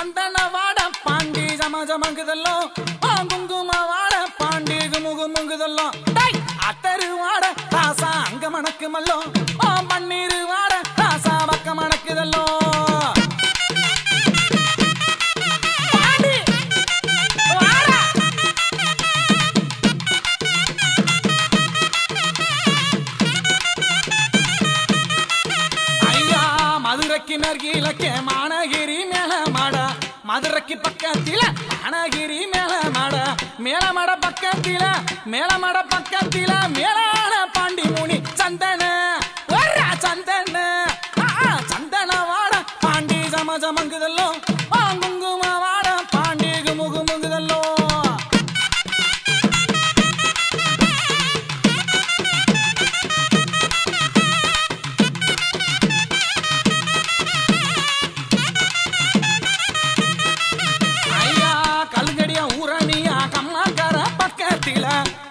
சந்தன வாட பாண்டி ஜமஜமங்குதல்லோ குங்கும வாட பாண்டி குமுகுமுங்குதல்லோ அத்தரு வாட ராசா அங்க மணக்கு மல்லோ பன்னீர் வாட ராசா பக்க மணக்குதல்லோ மதுரைக்கு நர்கிலக்கே மானகிரி மேல மாட மதுரைக்கு பக்கத்தில மானகிரி மேல மாட மேலமட பக்கத்தில மேலமட பக்கத்தில மேலான பாண்டி முனி சந்தன சந்தன சந்தன வாட பாண்டி ஜமஜமங்குதல்லோ குங்கும வாட பாண்டி குமுகுமுங்குதல்லோ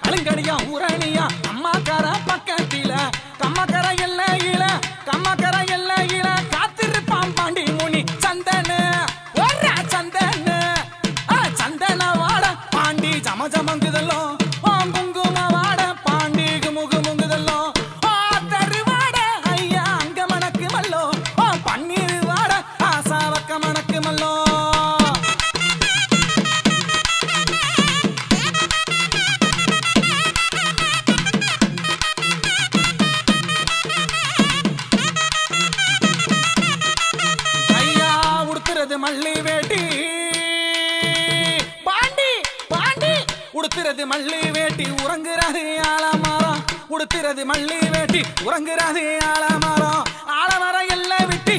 கழுங்கடியா ஊரணியா அம்மாக்கார பக்கத்தில கம்மக்கர எல்லையில கம்மக்கர எல்லையில காத்திருப்பான் பாண்டி முனி சந்தன சந்தன சந்தன வாட பாண்டி ஜமஜமங்குதல்லோ குங்கும வாட பாண்டி குமுகுமுங்குதல்லோ தருவாட ஐயா அங்க மணக்கு மல்லோ பன்னீர் வாட ஆசாவக்க மணக்கு மல்லோ மல்லி வேட்டி பாண்டி பாண்டி உடுத்துறது மல்லி வேட்டி உறங்குறது ஆலமரம் உடுத்துறது மல்லி வேட்டி உறங்குறது ஆலமரம் ஆலமரம் எல்லை விட்டு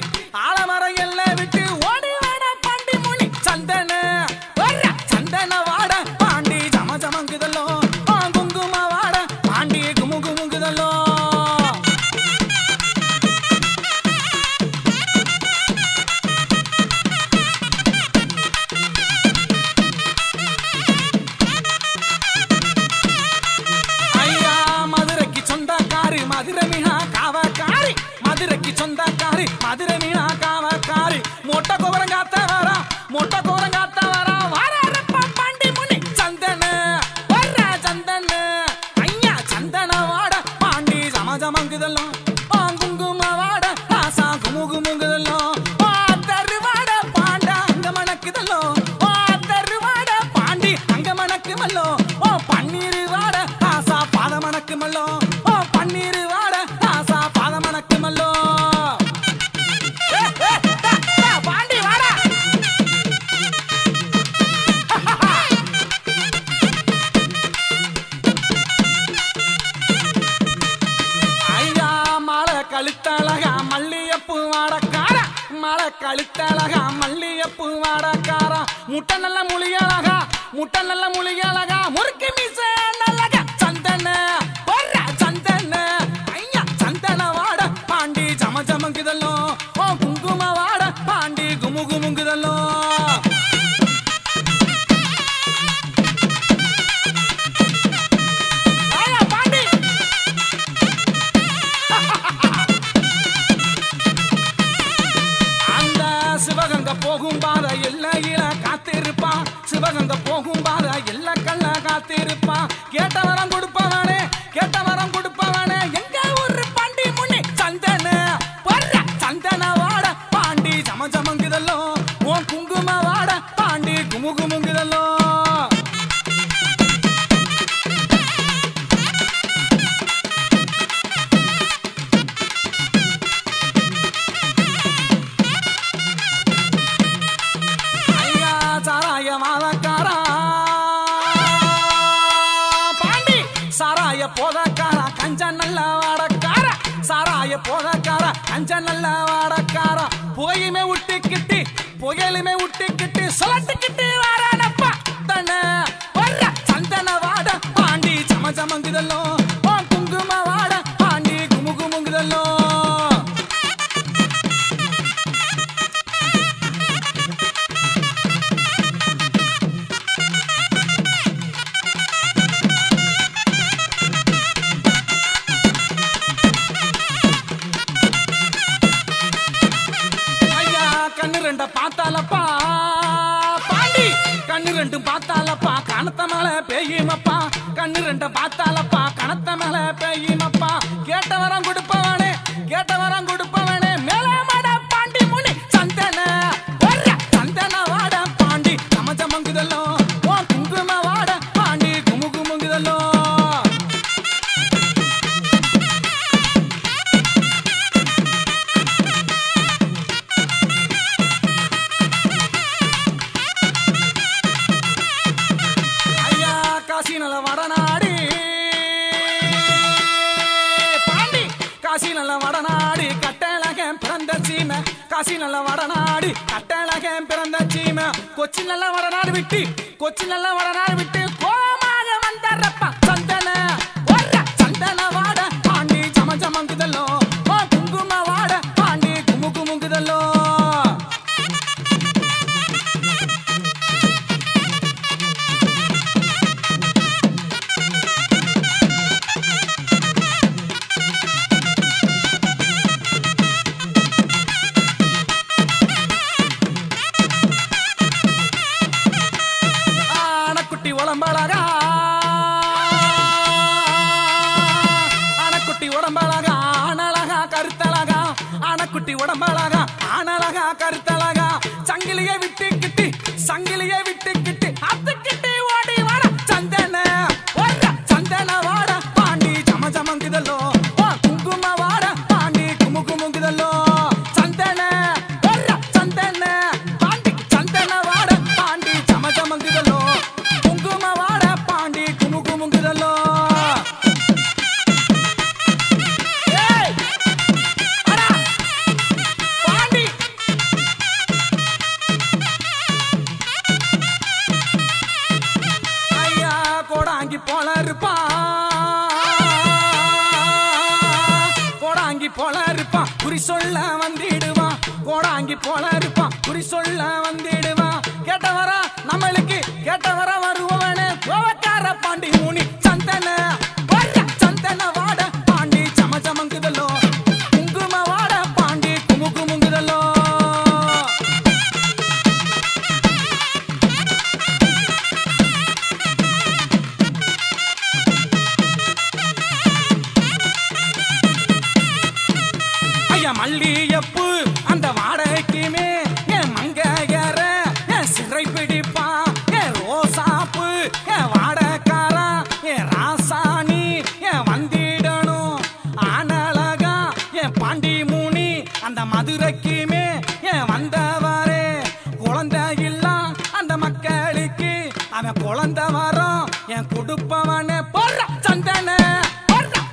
ஆலமரம் எல்லை விட்டு ஓடி வாட பாண்டி முனி சந்தன சந்தன வாட பாண்டி ஜமஜமங்குதல்லோ குங்கும வாட பாண்டி குமுகுமுங்குதல்லோ மதுரை மீனா காவக்காரி மதுரைக்கு சொந்தக்காரி மதுரை மீனா காவக்காரி மொட்டை கோபுரங்காத்த வரா மொட்டை கோபுரங்காத்த வரா வாரப்பா பாண்டி முனி சந்தன சந்தன ஐயா சந்தன வாட பாண்டி ஜமஜமங்குதல்லோ குங்கும வாட ராசா குமுகுமுங்குதல்லோ தருவாட பாண்டா அங்க மணக்குதல்லோ தருவாட பாண்டி அங்க மணக்கு மல்லோ பன்னீர் வாட ராசா பாத மணக்கு மல்லோ பன்னீர் வாட ராசா பாத மணக்கு மல்லோ பாண்டி வாட ஐயா மலை கழுத்தழகா மல்லியப்பு வாடக்கார மலை கழுத்தழகா மல்லியப்பு வாடக்கார முட்டை நல்ல முழியழகா முட்டை நல்ல முழியழகா முறுக்கு மீச நல்லகா சந்தன சந்தன ஐயா சந்தன வாட பாண்டி ஜமஜமங்குதல்லோ குங்கும வாட பாண்டி குமுகுமுங்குதல்லோ பாண்டி அந்த சிவகங்கை போகும் பாத எல்லையில காத்திருப்பான் சிவகங்கை போகும் பாத எல்லை கல்ல காத்திருப்பான் கேட்ட வரம் கொடுப்பவனே கேட்ட வரம் கொடுப்பவனே எங்க ஊரு பாண்டி முனி சந்தன சந்தன வாட பாண்டி ஜமஜமங்குதல்லோ குங்கும வாட பாண்டி குமுகுமுங்குதல்லோ ஐயா சாராய மாதக்காரா பாண்டி சாராய போதக்கார கஞ்ச நல்ல வாடக்கார சாராய போதக்கார கஞ்ச நல்ல வாடக்கார புகையுமே விட்டுக்கிட்டு புகையிலுமே விட்டுக்கிட்டு சொல்லட்டுக்கிட்டு வாரானப்பா தன சந்தன வாட பாண்டி ஜமஜமங்குதல்லோ குங்கும வாட பாண்டி குமுகுமுங்குதல்லோ கண்ணு ரெண்ட பார்த்தாலப்பா கண்ணு ரெண்டும் பார்த்தாலப்பா கணத்த மேல பெய்யுமப்பா கண்ணு ரெண்டும் பார்த்தாலப்பா கணத்த மேல பெய்யுமப்பா கேட்ட வரம் கொடுப்பவனே கேட்ட வரம் கொடுப்பவனே மேல மாட பாண்டி முனி சந்தன சந்தன வாட பாண்டி சமச்சமங்குதல்லோ ஓ குங்கும வாட பாண்டி குமுகுமுங்குதல்லோ காசி நல்ல வடநாடி பாண்டி காசி நல்ல வடநாடி கட்டழக பிறந்த சீமை காசி நல்ல வடநாடி கட்டழக பிறந்த சீமை கொச்சி நல்ல வடநாடு விட்டு கொச்சி நல்ல வடநாடு விட்டு கோமாக வந்தரப்பா சந்தன சந்தன வாட பாண்டி சமச்சமங்குதல்லோ ஓ குங்கும வாட பாண்டி குமுகுமுங்குதல்லோ உடம்பழகா ஆனக்குட்டி உடம்பழகா ஆனழகா கருத்தழகா ஆனக்குட்டி உடம்பழகா ஆனழகா கருத்தழகா சங்கிலியை விட்டுக்கிட்டு சங்கிலியை விட்டுக்கிட்டு அத்துக்கிட்டு ஓடி வாட சந்தன சந்தன வாட பாண்டி சமச்சமங்குதல்லோ குங்கும வாட பாண்டி குமுகுமுங்குதல்லோ சந்தன சந்தன பாண்டி சந்தன வாட பாண்டி சமச்சமங்குதல்லோ கோடாங்கி போல இருப்பான் குறி சொல்ல வந்திடுவான் கோடாங்கி போல இருப்பான் குறி சொல்ல வந்திடுவான் கேட்ட வர நம்மளுக்கு கேட்ட வர வருவனே கோவக்கார பாண்டி முனி சந்தன சந்தன வாட பாண்டி சமச்சமங்குதல்லோ குங்கும வாட பாண்டி குமுகுமுங்குதல்லோ மல்லியப்பு அந்த வாடகைக்குமே என் மங்கையற என் சிறை பிடிப்பா என் ரோசாப்பு என் வாடக்காரா என் ராசாணி என் வந்திடணும் ஆனழகா என் பாண்டி முனி அந்த மதுரைக்குமே என் வந்தவரே குழந்தை இல்ல அந்த மக்களுக்கு அவன் குழந்தை வரும் என் கொடுப்பவனே போடுற சந்தன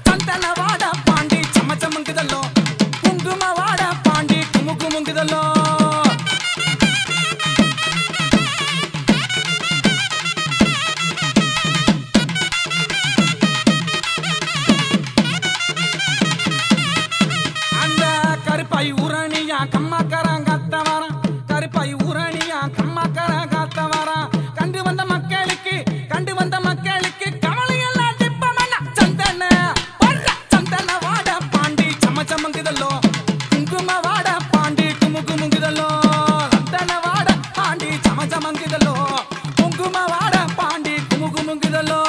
சந்தன வாட பாண்டி சமச்சமங்குதல்லோ குங்கும வாட பாண்டி குமுகுமுங்குதல்லோ அந்த கருப்பாய் ஊரணியா கம்மாக்கரன் காத்த வரான் கருப்பாய் ஊரணியா கம்மாக்கரன் காத்த வரான் கண்டு வந்த மக்களுக்கு கவலையெல்லாம் திப்பமல்ல சந்தன சந்தன வாட பாண்டி சமச்சமங்குதல்லோ குங்கும வாட பாண்டி குமுகுமுங்குதல்லோ சந்தன வாட பாண்டி சமச்சமங்குதல்லோ குங்கும வாட பாண்டி குமுகுமுங்குதல்லோ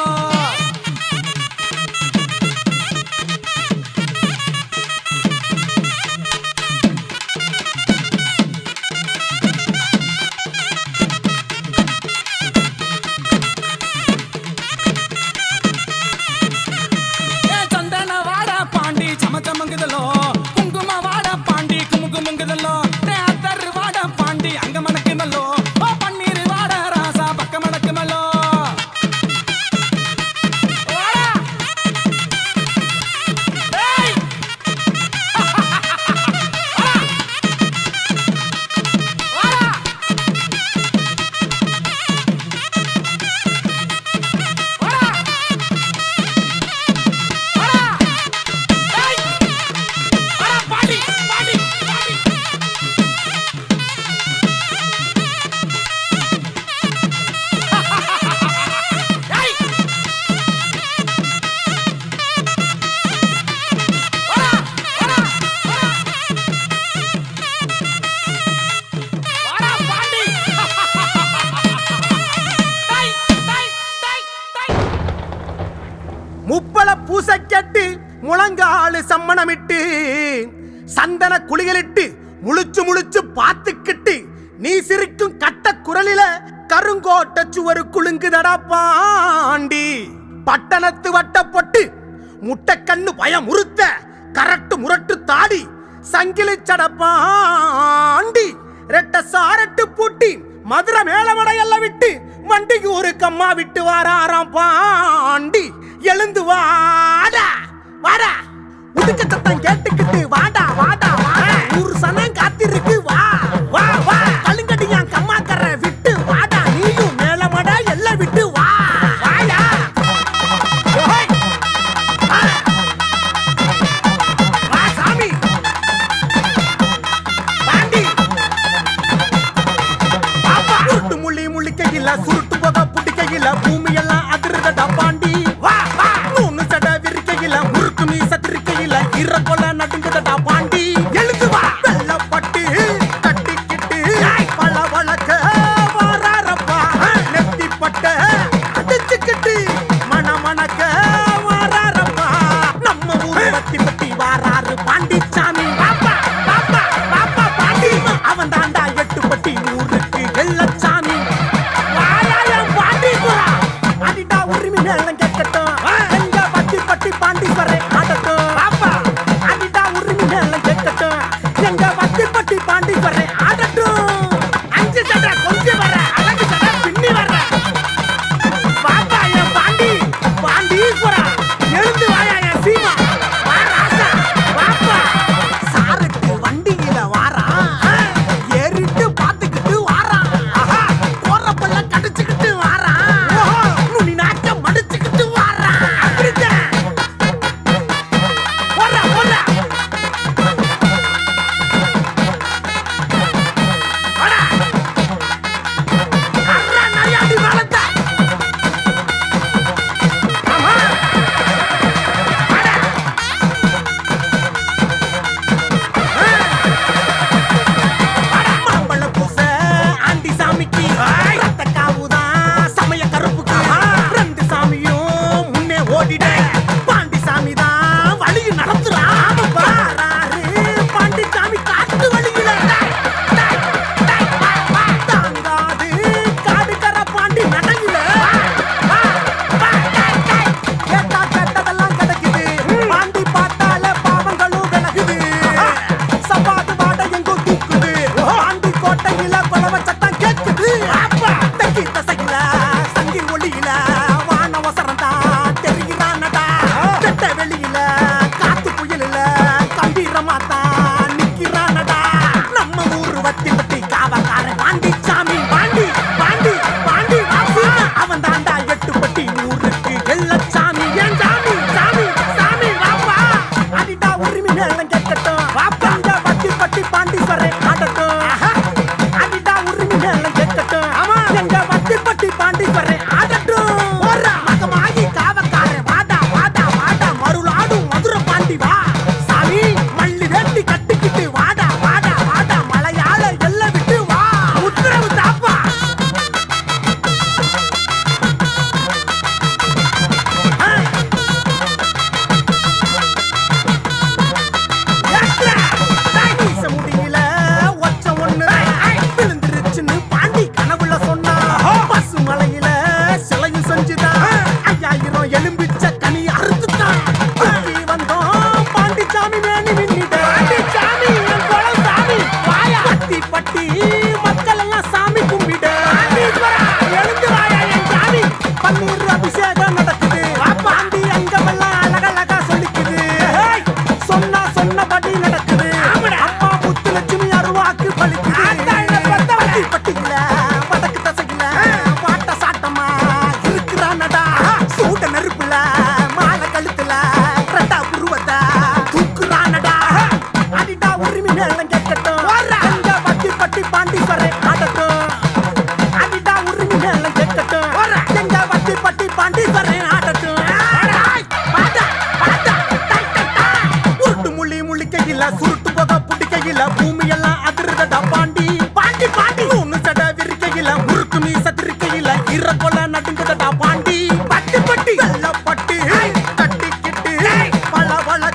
முழங்காலு சம்மணமிட்டு சந்தன குளிகளிட்டு முழிச்சு முழிச்சு பார்த்துக்கிட்டு நீ சிரிக்கும் கட்ட குரலில கருங்கோட்ட சுவரு குலுங்குதடா பாண்டி. பட்டணத்து வட்ட பொட்டு முட்டை கண்ணு பயம் உறுத்த கரட்டு முரட்டு தாடி சங்கிலி சடப்பாண்டி. ரெட்ட சாரட்டு பூட்டி மதுரை மேலமடையெல்லாம் விட்டு வண்டிக்கு ஒரு கம்மா விட்டு வாராராம் பாண்டி. எழுந்து வாடா வாடா உடுக்க சத்தம் கேட்டுக்கிட்டு வாடா வாடா வாடா ஒரு சனம் காத்திருக்கு வா வா வா கலுங்கடி என் கம்மாக்கற விட்டு வாடா நீயும் மேலமடை எல்லாம் விட்டு வா வாடா. வா சாமி பாண்டி பாப்பா உருட்டு முள்ளி முள்ளிக்கையில சுருட்டு போக புடிக்கையில பூமி எல்லாம் அதிர்தடா பாண்டி. வா வா நூனு சட விரிக்கையில முறுக்கு மீச திருக்கையில இற கொல நடுங்குதடா பாண்டி. எழுந்து வா வெள்ளப்பட்டு கட்டிக்கிட்டு பல வழக்க வாராரப்பா நெத்தி பட்ட அடிச்சுக்கிட்டு மன மணக்க வாராரப்பா நம்ம ஊரு வத்தி பத்தி வாராரு பாண்டிச்சாமி. பாப்பா பாப்பா பாப்பா பாண்டி அவன் தாண்டா எட்டு பட்டி ஊருக்கு வெள்ளச்சாமி. வாராயம் பாண்டி புறா அடிடா உரிமை நேரம் கேட்கட்டும் எங்க பட்டி பட்டி பாண்டீஸ்வரே ஆடட்டும். பாப்பா அடிடா உரிமை நேரம் கேட்கட்டும் எங்க பட்டி பட்டி பாண்டீஸ்வரே ஆடட்டும். அஞ்சு சட்டை கொஞ்சம் வர அழகு சட்டை பின்னி வர பாப்பா என் பாண்டி பாண்டீஸ்வரா எழுந்து வாயா என் சீமா வா ராசா. பாப்பா சாருக்கு வண்டியில வாரா ஏறிட்டு பாத்துக்கிட்டு வாரா போறப்பல்ல கடிச்சுக்கிட்டு வாரா நுனி நாக்க மடிச்சுக்கிட்டு வாரா. அப்படிதான் போறா போறா வாடா அறா நரியாடி வளர்த்தா ஆமா வாடா மாம்பழ பூச ஆண்டி சாமிக்கு ரத்த காவுதான் சமய கருப்புக்கு ரெண்டு சாமியும் முன்னே ஓடிட பாண்டி சாமி தான் வழி நடத்துறான். பாராரு பாண்டி சாமி காட்டு வழியில தாங்காது காடுகர பாண்டி நடையில கேட்டா கேட்டதெல்லாம் கிடைக்குது பாண்டி பார்த்தால பாவங்களும் விலகுது. சப்பாத்து வாட எங்கோ தூக்குது பாண்டி கோட்டையில கொலவ சத்தம் கேட்குது. தெக்கி தசையில சங்கி ஒளியில வான வசரந்தா தெரிகிறானடா தெட்ட வெளியில காத்து புயலில கம்பீரமாத்தா நிக்கிறானடா நம்ம ஊரு வத்தி பத்தி காவக்காரன் பாண்டிச்சாமி. பாண்டி பாண்டி பாண்டி வாசி அவன் தாண்டா எட்டு பட்டி ஊருக்கு வெள்ளச்சாமி. ஏன் சாமி சாமி சாமி வாப்பா அடிடா உரிமை நேரம் கேட்கட்டும் வாப்பா இங்க பட்டி பட்டி பாண்டீஸ்வரே ஆடட்டும். அடிடா உரிமை நேரம் கேட்கட்டும் எங்க பட்டி பட்டி பாண்டீஸ்வரே ஆடட்டும். போறா மகமாகி காவக்காரன் வாடா வாடா வாடா மருளாடும் மதுரை பாண்டி வா சாமி மல்லி வேட்டி கட்டிக்கிட்டு வாடா வாடா வாடா மலையாள எல்லாம் விட்டு வா உத்தரவு தாப்பா. முடியல ஒச்ச ஒண்ணு விழுந்துருச்சுன்னு பாண்டி கனவுல சொன்னா பசு மலையில சிலையும் செஞ்சுதான் 5000 எலும்பிச்ச கனி அறுத்துட்டான். தூக்கி வந்தோம் பாண்டிச்சாமி வேணி நின்னிட பாண்டிச்சாமி என் குலம் சாமி வாயா பட்டி பட்டி மக்கள் எல்லாம் சாமி கும்பிட பாண்டீஸ்வரா எழுந்து வாயா என் சாமி. பன்னீர் அபிஷேகம் நடக்குது பாண்டி அங்கமெல்லாம் அழகழகா சொல்லிக்குது சொன்னா சொன்னபடி நடக்குது. அம்மா முத்துலட்சுமி அருவாக்கு பலிக்குது. பட்டி பட்டியில வடக்கு தசையில வாட்ட சாட்டமா இருக்கிறானடா சூட நெருப்புல மாலை கழுத்துல ரெட்டா புருவத்தை தூக்குறானடா. அடிடா உரிமை நேரம் கேட்கட்டும் எங்க பட்டி பட்டி பாண்டீஸ்வரே ஆடட்டும். அடிடா உரிமை நேரம் கேட்கட்டும் எங்க பட்டி பட்டி பாண்டீஸ்வரே ஆடட்டும். பாடா பாடா உருட்டு முள்ளி முள்ளிக்கையில சுருட்டு போக புடிக்கையில பூமி எல்லாம் அதிர்தடா பாண்டி. பாண்டி பாண்டி நூனு சட விரிக்கையில முறுக்கு மீச திருக்கையில இற கொல நடுங்குதடா பாண்டி. பட்டி பட்டி வெள்ளப்பட்டு கட்டிக்கிட்டு பல வழக்க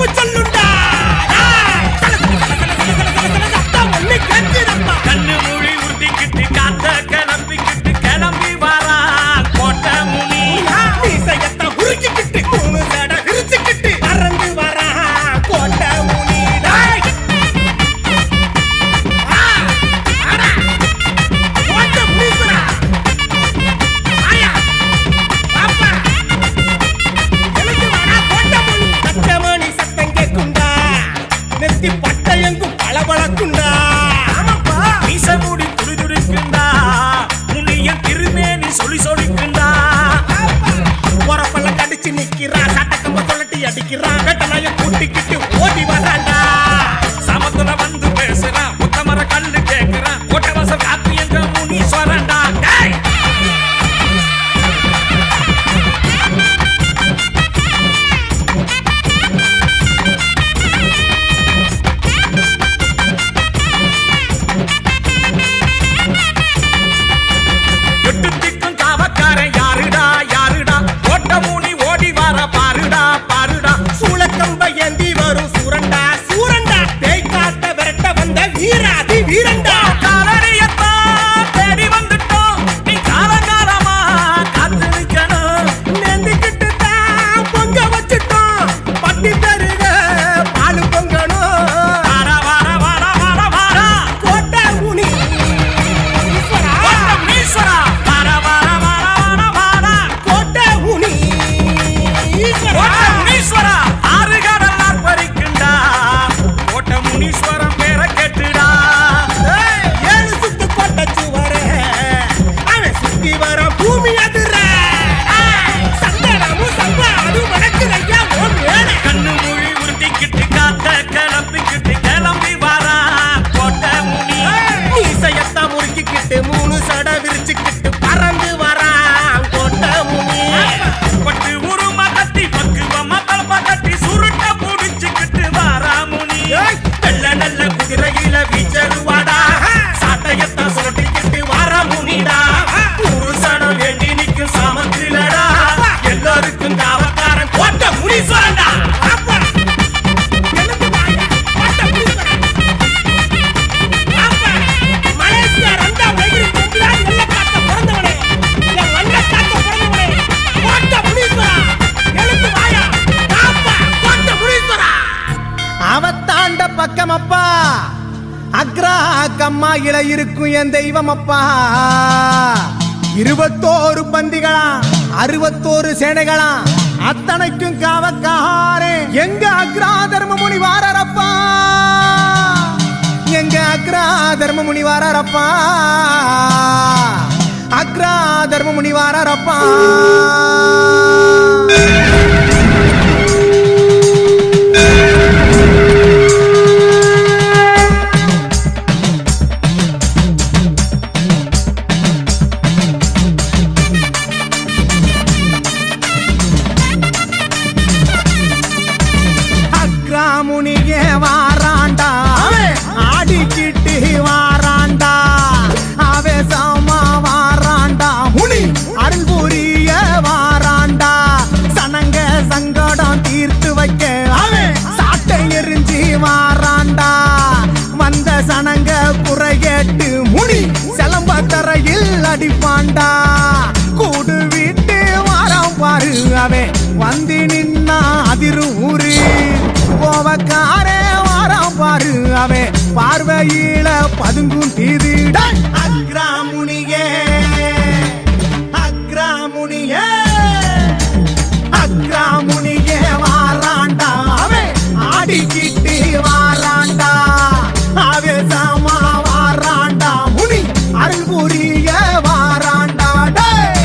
தீர்ப்பு சொல்லுண்டா சத்தம் ஒண்ணு கேட்குதப்பா கண்ணு மொழி உருட்டிக்கிட்டு காத்த கிளம்பிக்கிட்டு கிளம்பி வரா கோட்டை முனி மீசையத்தை உருக்கிக்கிட்டு மூணு சடை விரிச்சுக்கிட்டு பறந்து வரா கோட்டை முனிடா கோட்டை முனீஸ்வரா ஆயா பாப்பா எழுந்து வரா கோட்டை முனி சட்டமணி சத்தம் கேட்குண்டா நெத்தி பட்டயங்கும் பளபளக்குண்டா ஆமாப்பா மீச மூடி துடிதுடிக்குண்டா முனியன் திருமேனி சொல்லி சொல்லிக்குண்டா உரப்பல்ல கடிச்சு நிக்கிறான் சட்டக்கம்ப சொல்லட்டி அடிக்கிறான் வெட்டலைய கூட்டிக்கிட்டு ஓடி வர்றான்டா சமத்துல வந்து பேசுறான் முத்தமர கல்லு கேக்குறான் கொட்டவசம் காத்து எங்க முனீஸ்வரன்டா டேய் எட்டு திக்கும் காவக்காரன் யாருடா யாருடா கோட்டை முனி ஓடி வர பாருடா பாருடா சூளக்கம்ப ஏந்தி வரும் சூரண்டா சூரண்டா பேய் காட்ட விரட்ட வந்த வீராதி வீரண்டா காலடியத்தான் தேடி வந்துட்டோம் நீ காலங்காலமா காத்து நிக்கணும் நெந்திக்கிட்டு தான் பொங்க வச்சுட்டோம் பட்டி தருக பாலு பொங்கணும் வார வார வார வார வார கோட்டை முனி ஈஸ்வரா கோட்டை முனீஸ்வரா வார வார வார வார வார கோட்டை முனி ஈஸ்வரா கோட்டை முனீஸ்வரா ஆறு கடலார் பறிக்குண்டா கோட்டை முனீஸ்வரன் பேரை கேட்டுடா ஏழு சுத்து கோட்டை சுவரே அவன் சுத்தி வர பூமி அதிர சந்தனமும் சம்பாடு வணக்குதையா ஓ மேலே கண்ணு மொழி உருட்டிக்கிட்டு காத்த கிளம்பிக்கிட்டு கிளம்பி வாரா கோட்டை முனி மீசையத்தா முறுக்கிக்கிட்டு மூணு சடை விரிச்சுக்கிட்டு பறந்து வரான் கோட்டை முனி பட்டு உருமா கட்டி பக்குவமா தலப்பா கட்டி சுருட்ட புடிச்சுக்கிட்டு வாரா முனி வெள்ள நல்ல குதிரையில வீச்சருவாடா சாட்டையத்தான் சுருட்டிக்கிட்டு வாரா முனிடா புருஷனம் வேண்டி நிக்கும் சாமத்திலடா எல்லாருக்கும் காவக்காரன் கோட்டை முனீஸ்வரன்டா அப்பா எழுந்து வாயா கோட்டை முனீஸ்வரன் அப்பா மலேசியா ரந்தா வெயிரி செம்பிலா எல்ல காக்க பிறந்தவனே என் வண்ண காக்க பிறந்தவனே கோட்டை முனீஸ்வரா எழுந்து வாயா அப்பா கோட்டை முனீஸ்வரா அவத்தாண்ட பக்கமப்பா அக்ரா கம்மாயில இருக்கும் என் தெய்வம் அப்பா 21 பந்திகளா 61 சேனைகளா அத்தனைக்கும் காவக்காரே எங்க அக்ரா தர்ம முனி வாரப்பா எங்க அக்ரா தர்ம முனி வாரப்பா அக்ரா தர்ம முனி வாரப்பா அக்ராமுனியே வாராண்டா ஆடிக்கிட்டு வாராண்டா ஆவேசமா வாராண்டா முனி அருள் புரிய வாராண்டா சனங்க சங்கடம் தீர்த்து வைக்க அவன் சாட்டை எரிஞ்சி வாராண்டா வந்த சனங்க குறையேட்டு முனி செலம்ப தரையில் அடிப்பாண்டா கூடு விட்டு வாரம் பாரு அவன் வந்து நின்னா அதிரு ஊரு கோவக்காரே வாரம் பாரு அவன் பார்வையில பதுங்கும் தீதிட அக்ராமுனியே அக்ராமுனியே அக்ராமுனியே வாராண்டா அவன் ஆடிக்கிட்டு வாராண்டா ஆவேசமா வாராண்டா முனி அருள் புரிய வாராண்டா டேய்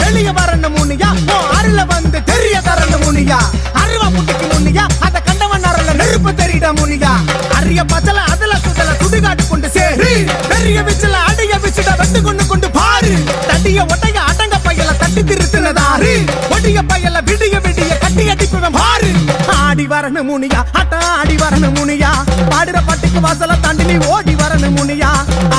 வெளிய வரணும் முனியா அருள வந்து தெரிய தரணும் முனியா அருவா முட்டிக்கு முனியா அத கண்டவன் அருள நெருப்பு தெரியிட முனியா அரிய பச்சல அதுல சுதல சுடுகாட்டு கொண்டு சேரு பெரிய விச்சல அடைய விச்சிட வெட்டு கொண்டு பாரு தட்டிய ஒட்டைய அடங்க பையல தட்டி திருத்தினதாரு ஒடிய பையல விடிய விடிய கட்டிய வரணும் முனியா ஆட்டம் ஆடி வரணும் முனியா பாடுற பாட்டுக்கு வாசல தாண்டி நீ ஓடி வரணும் முனியா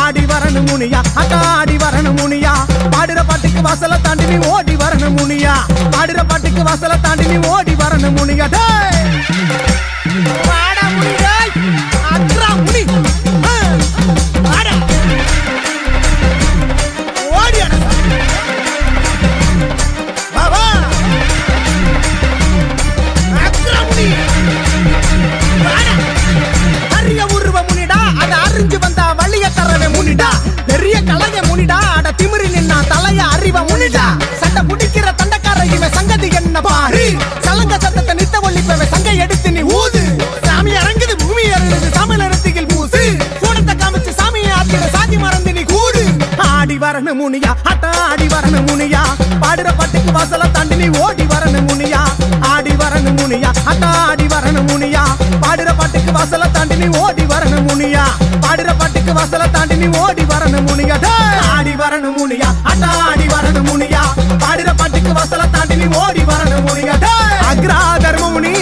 ஆடி வரணும் முனியா ஆட்டம் ஆடி வரணும் முனியா பாடுற பாட்டுக்கு வாசல தாண்டி நீ ஓடி வரணும் முனியா பாடுற பாட்டுக்கு வாசல தாண்டி நீ ஓடி வரணும் முனியா டேய் வாடா முனி டேய் அட்ரா முனி வாடா ஓடி அட வா அட்ரா முனி வாடா அரிய உருவ முனிடா அத அறிஞ்சு வந்தா வழிய தரவே முனிடா பெரிய கலைய முனிடா அட திமிரி நின்னா தலைய அறிவ முனிடா சண்டை புடிக்கிற தண்டக்கார இவன் சங்கதி என்ன பாரு சலங்க சத்தத்தை நித்த ஒளிப்பவே சங்கை எடுத்து நீ ஊது சாமி இறங்குது பூமி இறங்குது தமிழரத்திகள் பூசு கூடத்தை காமிச்சு சாமியை ஆத்திர சாதி மறந்து நீ கூடு ஆடி வரணும் முனியா ஆட்டம் ஆடி வரணும் முனியா பாடுற பாட்டுக்கு வாசல தாண்டி நீ ஓடி வரணும் முனியா ஆடி வரணும் முனியா ஆட்டம் ஆடி வரணும் முனியா பாடுற பாட்டுக்கு வாசல தாண்டி நீ ஓடி வரணும் முனியா பாடுற பாட்டுக்கு வாசல தாண்டி நீ ஓடி வரணும் முனியா ஆடி வரணும் முனியா ஆட்டம் ஆடி வரணும் முனியா பாடுற பாட்டுக்கு வாசல தாண்டி நீ ஓடி வரணும் முனியா அக்ரா தர்மமுனி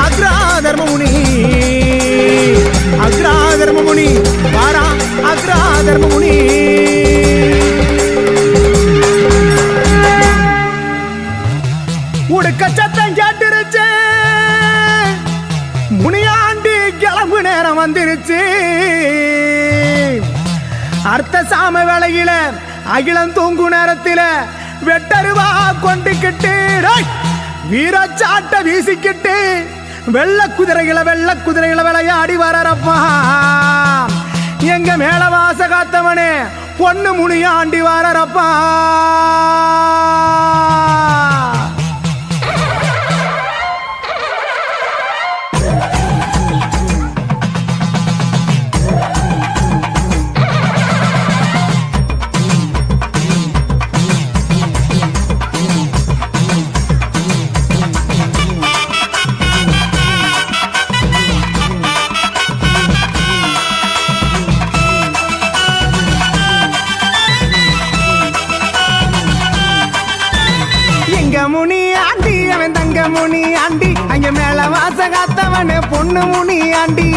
அக்ரா தர்மமுனி அக்ரா தர்மமுனி வாரா அக்ரா தர்மமுனி உடுக்க சத்தம் கேட்டுருச்சு முனியாண்டி கிளம்பு நேரம் வந்துருச்சு அர்த்த சாம வேளையில அகிலம் தூங்கு நேரத்தில வெட்டருவா கொண்டுக்கிட்டு வீரச்சாட்ட வீசிக்கிட்டு வெள்ள குதிரைகளை விளையாடி வரப்பா எங்க மேல வாச காத்தவனே பொண்ணு முனியாண்டி வரப்பா முனி ஆண்டி அவன் தங்க முனி ஆண்டி அங்க மேல வாச காத்தவனே பொண்ணு முனி ஆண்டி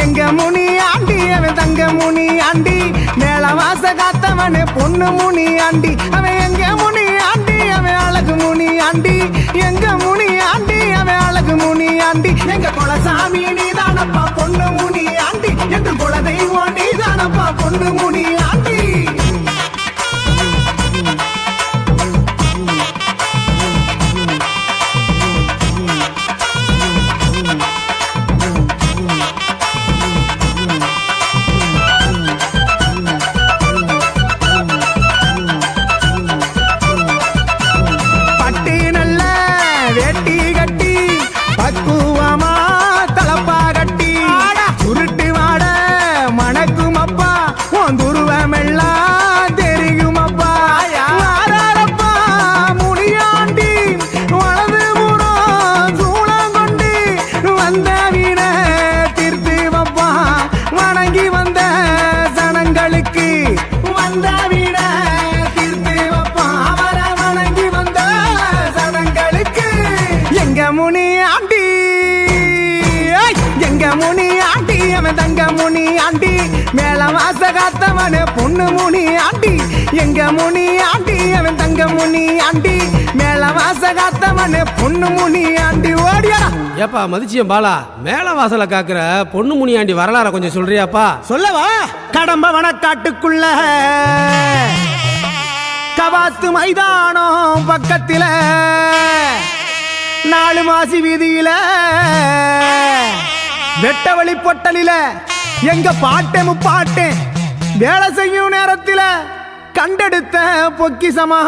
எங்க முனி ஆண்டி அவன் தங்க முனி ஆண்டி மேல வாச காத்தவனே பொண்ணு முனி ஆண்டி அவன் எங்க முனி ஆண்டி அவன் அழகு முனி ஆண்டி எங்க முனி ஆண்டி அவன் அழகு முனி ஆண்டி எங்க குலசாமி நீதானப்பா பொண்ணு முனி ஆண்டி எங்க குல தெய்வம் நீதானப்பா பொண்ணு முனி ஆண்டி தங்க முனி ஆண்டி மேல வாச காத்தவனே பொண்ணு முனி ஆண்டி எங்க முனி ஆண்டி அவன் தங்க முனி ஆண்டி மேல வாச காத்தவனே பொண்ணு முனி ஆண்டி ஓடியா ஏப்பா மதிச்சியம் பாலா மேல வாசல காக்குற பொண்ணு முனியாண்டி வரலாற கொஞ்சம் சொல்றியாப்பா சொல்லவா கடம்ப வனக்காட்டுக்குள்ள கவாத்து மைதானம் பக்கத்தில 4 மாசி வீதியில வெட்ட வழி பொட்டலில எங்க பாட்டே முப்பாட்டே வேலை செய்யும் நேரத்தில் கண்டெடுத்த பொக்கிசமா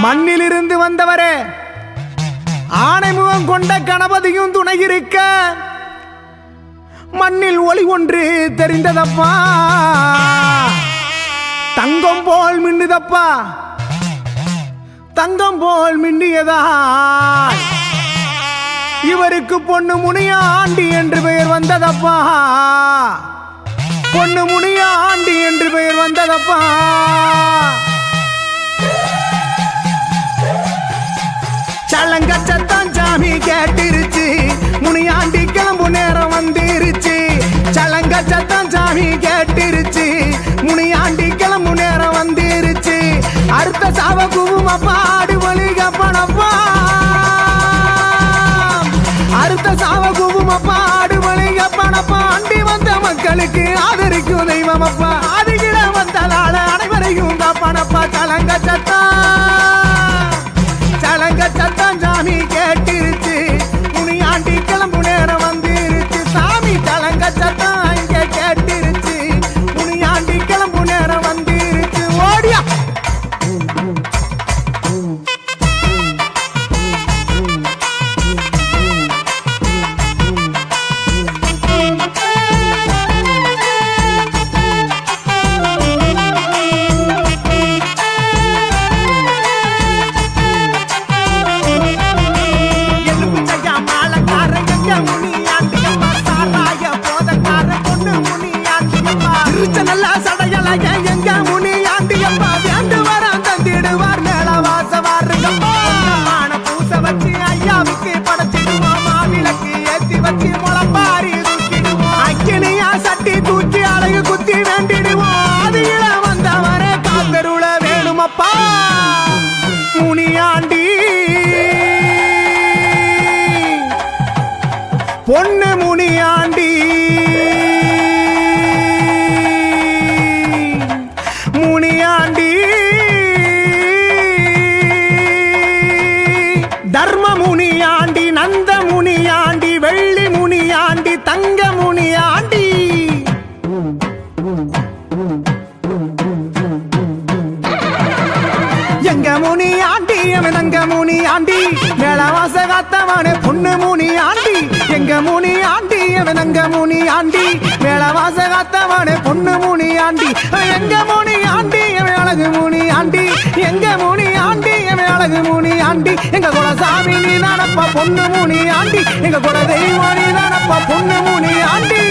மண்ணிலிருந்து வந்தவரே ஆணைமுகம் கொண்ட கணபதியும் துணை இருக்க மண்ணில் ஒளி ஒன்று தெரிந்ததப்பா தங்கம் போல் மின்னுதப்பா தங்கம் போல் மின்னியதா இவருக்கு பொண்ணு முனியாண்டி என்று பெயர் வந்ததப்பா பொண்ணு முனியாண்டி என்று பெயர் வந்ததப்பா சலங்க சத்தம் சாமி கேட்டிருச்சு முனியாண்டி கிளம்பு நேரம் வந்துருச்சு சலங்க சத்தம் சாமி கேட்டிருச்சு முனியாண்டி கிளம்பு நேரம் வந்துருச்சு அடுத்த சாவ குவுமப்பா ஆடு வலிக பணப்பா அடுத்த சாவ குவுமப்பா ஆடு வலிக பணப்பா அண்டி வந்த மக்களுக்கு ஆதரிக்கும் தெய்வமப்பா ஆதிகிட வந்ததால அனைவரையும் காப்பானப்பா சலங்க சத்தம் சாமி கேட்டிருச்சு முனியாண்டி கிளம்பு நேரம் வந்துருச்சு சாமி சலங்க சத்தம் இங்க கேட்டிருச்சு முனியாண்டி கிளம்பு நேரம் வந்துருச்சு ஓடியா நல்லா சடையலைய எங்க முனியாண்டியப்பா வேண்டு வரம் தந்திடுவார் மேல வாசவாருங்கப்பா பூச வச்சு ஐயாவுக்கு படைச்சிடுவோம் மாவிளக்கு ஏத்தி வச்சு முளப்பாரி தூக்கிடுவோம் அக்கினியா சட்டி தூக்கி அழகு குத்தி வேண்டிடுவோம் ஆதியில வந்தவரே காத்தருள வேணுமப்பா முனியாண்டி பொண்ணு முனியாண்டி முனியாண்டி தர்ம முனியாண்டி நந்த முனியாண்டி வெள்ளி முனியாண்டி தங்க முனியாண்டி எங்க முனியாண்டி தங்க முனியாண்டி மேலவாச காத்தவனே பொண்ணு முனியாண்டி எங்க முனியாண்டி தங்க முனியாண்டி மேலவாச காத்தவனே பொண்ணு முனியாண்டி எங்க முனியாண்டி அழகு முனியாண்டி எங்க முனியாண்டி அழகு முனியாண்டி எங்க குலசாமி நீ தானப்பா பொண்ணு முனியாண்டி எங்க குல தெய்வம் நீ தானப்பா பொண்ணு முனியாண்டி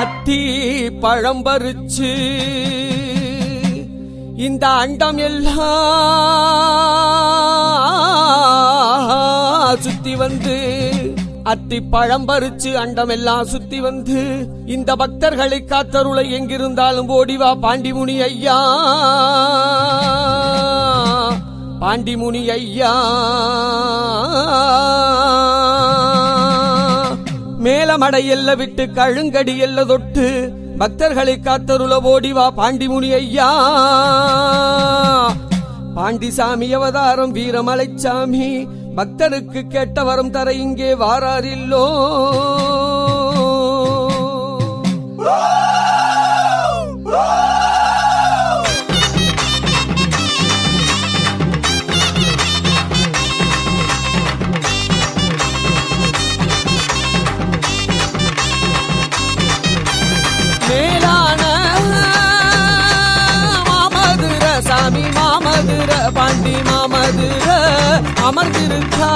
அத்தி பழம் பறிச்சு இந்த அண்டம் எல்லாம் சுத்தி வந்து அத்தி பழம் பறிச்சு அண்டம் எல்லாம் சுத்தி வந்து இந்த பக்தர்களை காத்தருளை எங்கிருந்தாலும் ஓடிவா பாண்டிமுனி ஐயா பாண்டிமுனி ஐயா மேலமடை எல்ல விட்டு கழுங்கடி எல்ல தொட்டு பக்தர்களை காத்தருள ஓடிவா பாண்டிமுனி ஐயா பாண்டிசாமி அவதாரம் வீரமலைச்சாமி பக்தருக்கு கேட்ட வரம் தர இங்கே வாராரில்லோ மேலான மாமதுர சாமி மாமதுர பாண்டி மாமதுர அமர்ந்திருக்கா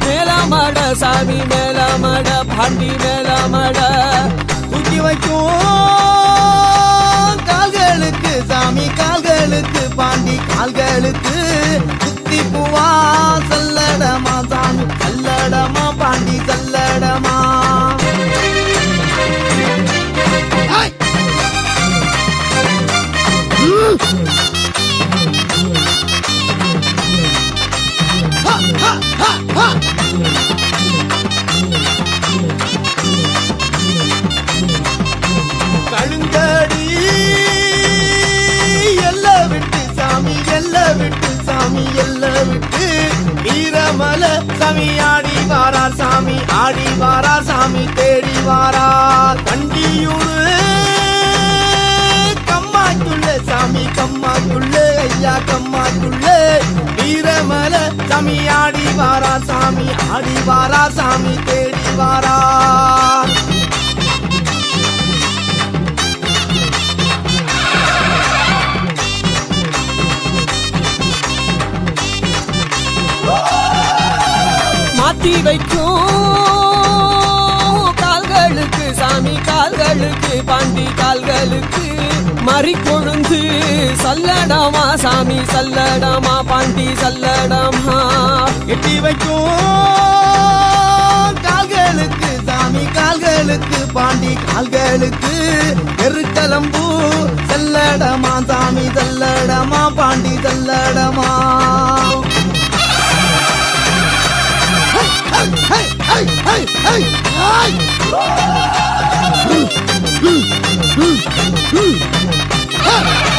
மேலமட சாமி மேலமட பாண்டி மேலமட தூக்கி வைக்கும் கால்களுக்கு சாமி கால்களுக்கு பாண்டி கால்களுக்கு குத்தி பூவா சல்லடமா சாமி சல்லடமா பாண்டி சல்லடமா கழுங்கடி எல்ல விட்டு சாமி எல்ல விட்டு சாமி எல்ல விட்டு வீரமல சாமி ஆடி வாரார் சாமி ஆடி வாரார் சாமி தேடி வாரார் கண்டியூரு கம்மாக்குள்ள சாமி கம்மாக்குள்ள ஐயா கம்மாக்குள்ள வீரமல சாமி ஆடி வாரார் சாமி ஆடி வாரார் சாமி தேடி வாரார் மாத்தி வைக்கும் கால்களுக்கு சாமி கால்களுக்கு பாண்டி கால்களுக்கு மறி கொழுந்து சல்லடமா சாமி சல்லடமா பாண்டி சல்லடமா எட்டி வைக்கும் கால்களுக்கு சாமி கால்களுக்கு பாண்டி கால்களுக்கு எருக்கலம்பூ செல்லடமா சாமி செல்லடமா பாண்டி செல்லடமா Hey!